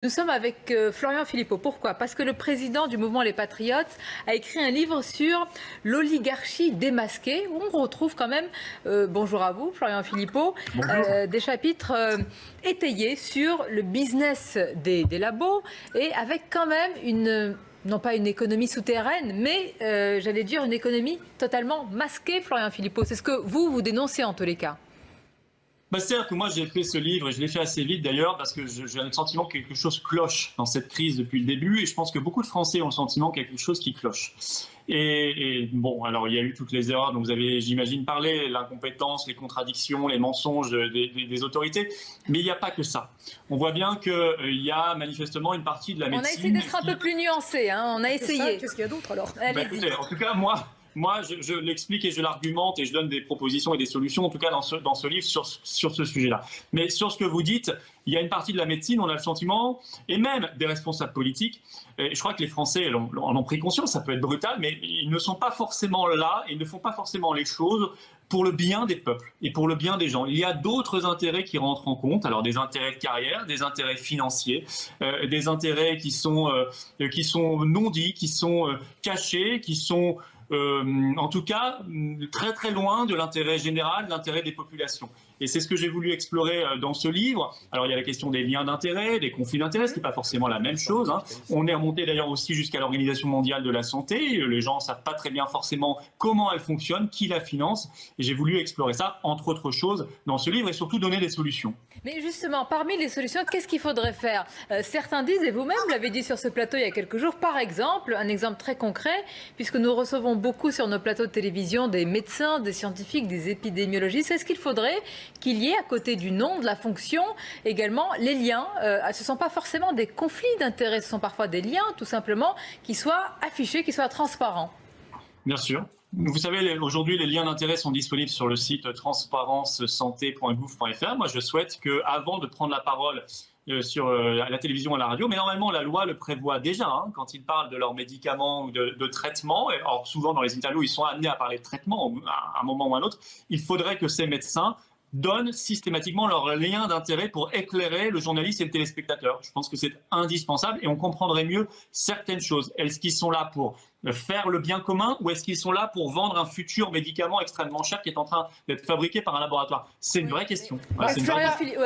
Nous sommes avec Florian Philippot. Pourquoi? Parce que le président du mouvement Les Patriotes a écrit un livre sur l'oligarchie démasquée, où on retrouve quand même, bonjour à vous Florian Philippot, des chapitres étayés sur le business des labos et avec quand même une... non pas une économie souterraine, mais j'allais dire une économie totalement masquée, Florian Philippot. C'est ce que vous dénoncez en tous les cas. C'est-à-dire que moi j'ai fait ce livre et je l'ai fait assez vite d'ailleurs parce que j'ai le sentiment que quelque chose cloche dans cette crise depuis le début et je pense que beaucoup de Français ont le sentiment qu'il y a quelque chose qui cloche. Et bon, alors il y a eu toutes les erreurs dont vous avez, j'imagine, parlé, l'incompétence, les contradictions, les mensonges des autorités, mais il n'y a pas que ça. On voit bien qu'il y a manifestement une partie de la médecine... On a essayé d'être un peu plus nuancé, hein, on a essayé. Qu'est-ce qu'il y a d'autre alors? Écoutez, en tout cas, moi, je l'explique et je l'argumente et je donne des propositions et des solutions, en tout cas dans ce livre, sur ce sujet-là. Mais sur ce que vous dites, il y a une partie de la médecine, on a le sentiment, et même des responsables politiques, et je crois que les Français en ont pris conscience, ça peut être brutal, mais ils ne sont pas forcément là, ils ne font pas forcément les choses pour le bien des peuples et pour le bien des gens. Il y a d'autres intérêts qui rentrent en compte, alors des intérêts de carrière, des intérêts financiers, des intérêts qui sont non dits, qui sont cachés, qui sont... en tout cas, très très loin de l'intérêt général, de l'intérêt des populations. Et c'est ce que j'ai voulu explorer dans ce livre. Alors il y a la question des liens d'intérêt, des conflits d'intérêt, ce qui n'est pas forcément la même chose, hein. On est remonté d'ailleurs aussi jusqu'à l'Organisation mondiale de la santé. Les gens ne savent pas très bien forcément comment elle fonctionne, qui la finance. Et j'ai voulu explorer ça, entre autres choses, dans ce livre et surtout donner des solutions. Mais justement, parmi les solutions, qu'est-ce qu'il faudrait faire? Certains disent, et vous-même l'avez dit sur ce plateau il y a quelques jours, par exemple, un exemple très concret, puisque nous recevons beaucoup sur nos plateaux de télévision des médecins, des scientifiques, des épidémiologistes, est-ce qu'il faudrait qu'il y ait à côté du nom, de la fonction, également les liens? Ce ne sont pas forcément des conflits d'intérêts, ce sont parfois des liens, tout simplement, qui soient affichés, qui soient transparents. Bien sûr. Vous savez, aujourd'hui, les liens d'intérêt sont disponibles sur le site transparencesanté.gouv.fr. Moi, je souhaite qu'avant de prendre la parole à la télévision, à la radio, mais normalement, la loi le prévoit déjà, hein, quand ils parlent de leurs médicaments ou de traitements. Or, souvent, dans les interviews, ils sont amenés à parler de traitement à un moment ou à un autre. Il faudrait que ces médecins donnent systématiquement leur lien d'intérêt pour éclairer le journaliste et le téléspectateur. Je pense que c'est indispensable et on comprendrait mieux certaines choses. Est-ce qu'ils sont là pour faire le bien commun ou est-ce qu'ils sont là pour vendre un futur médicament extrêmement cher qui est en train d'être fabriqué par un laboratoire? C'est une vraie question. Voilà,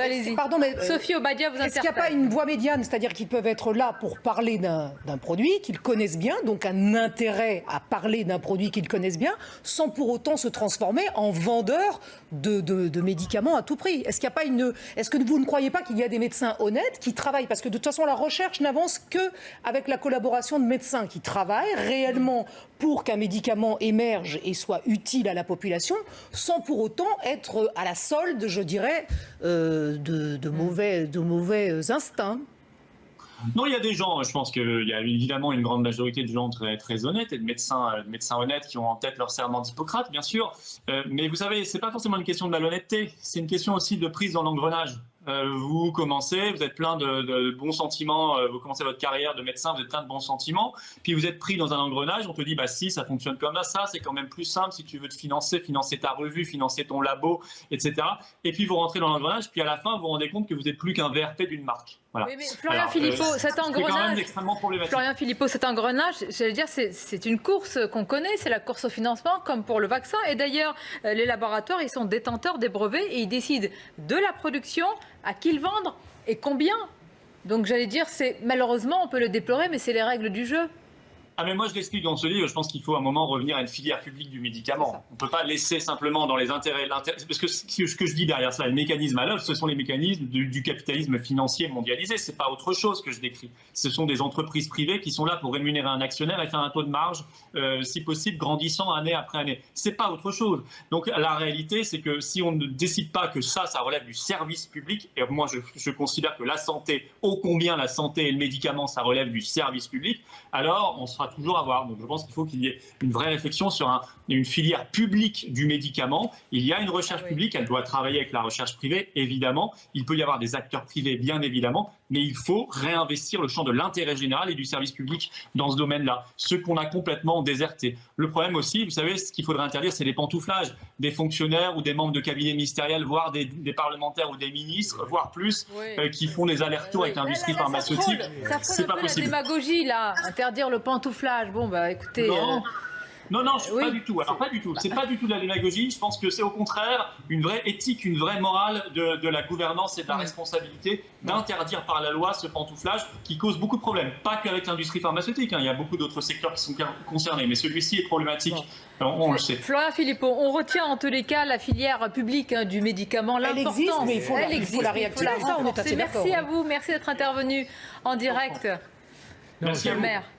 allez-y. Pardon, mais Sophie Obadia vous interpelle. Est-ce qu'il n'y a pas une voie médiane, c'est-à-dire qu'ils peuvent être là pour parler d'un produit qu'ils connaissent bien, donc un intérêt à parler d'un produit qu'ils connaissent bien, sans pour autant se transformer en vendeur de médicaments à tout prix? Est-ce qu'il y a pas est-ce que vous ne croyez pas qu'il y a des médecins honnêtes qui travaillent? Parce que de toute façon, la recherche n'avance qu'avec la collaboration de médecins qui travaillent réellement pour qu'un médicament émerge et soit utile à la population, sans pour autant être à la solde, je dirais, de mauvais instincts. Non, il y a des gens, je pense qu'il y a évidemment une grande majorité de gens très, très honnêtes et de médecins honnêtes qui ont en tête leur serment d'Hippocrate, bien sûr. Mais vous savez, ce n'est pas forcément une question de malhonnêteté, c'est une question aussi de prise dans l'engrenage. Vous commencez, vous êtes plein de bons sentiments, vous commencez votre carrière de médecin, vous êtes plein de bons sentiments, puis vous êtes pris dans un engrenage, on te dit, bah si, ça fonctionne comme ça, c'est quand même plus simple si tu veux te financer ta revue, financer ton labo, etc. Et puis vous rentrez dans l'engrenage, puis à la fin, vous vous rendez compte que vous n'êtes plus qu'un VRP d'une marque. Voilà. Oui, mais Florian Philippot, cet engrenage, Florian Philippot, cet engrenage, j'allais dire, c'est une course qu'on connaît, c'est la course au financement, comme pour le vaccin. Et d'ailleurs, les laboratoires, ils sont détenteurs des brevets et ils décident de la production, à qui le vendre et combien. Donc j'allais dire, malheureusement, on peut le déplorer, mais c'est les règles du jeu. Ah mais moi je l'explique dans ce livre, je pense qu'il faut à un moment revenir à une filière publique du médicament. On ne peut pas laisser simplement dans les intérêts, parce que ce que je dis derrière ça, le mécanisme à l'œuvre, ce sont les mécanismes du capitalisme financier mondialisé, c'est pas autre chose que je décris. Ce sont des entreprises privées qui sont là pour rémunérer un actionnaire et faire un taux de marge, si possible, grandissant année après année. C'est pas autre chose. Donc la réalité, c'est que si on ne décide pas que ça relève du service public, et moi je considère que la santé, ô combien la santé et le médicament, ça relève du service public, alors on sera sera toujours à voir. Donc je pense qu'il faut qu'il y ait une vraie réflexion sur une filière publique du médicament. Il y a une recherche publique, elle doit travailler avec la recherche privée, évidemment. Il peut y avoir des acteurs privés, bien évidemment, mais il faut réinvestir le champ de l'intérêt général et du service public dans ce domaine-là, ce qu'on a complètement déserté. Le problème aussi, vous savez, ce qu'il faudrait interdire, c'est les pantouflages des fonctionnaires ou des membres de cabinets ministériels, voire des parlementaires ou des ministres, voire plus, qui font des allers-retours avec l'industrie pharmaceutique. C'est pas possible. La démagogie, là, interdire le pantouflage. Bon, bah écoutez... Non, pas du tout. Alors, pas du tout. C'est pas du tout de la démagogie. Je pense que c'est au contraire une vraie éthique, une vraie morale de la gouvernance et de la responsabilité d'interdire par la loi ce pantouflage qui cause beaucoup de problèmes. Pas qu'avec l'industrie pharmaceutique. Il y a beaucoup d'autres secteurs qui sont concernés. Mais celui-ci est problématique. On le sait. Florian Philippot, on retient en tous les cas la filière publique du médicament. Elle existe, mais il faut la réactiver. Merci à vous. Merci d'être intervenu en direct. Merci à vous.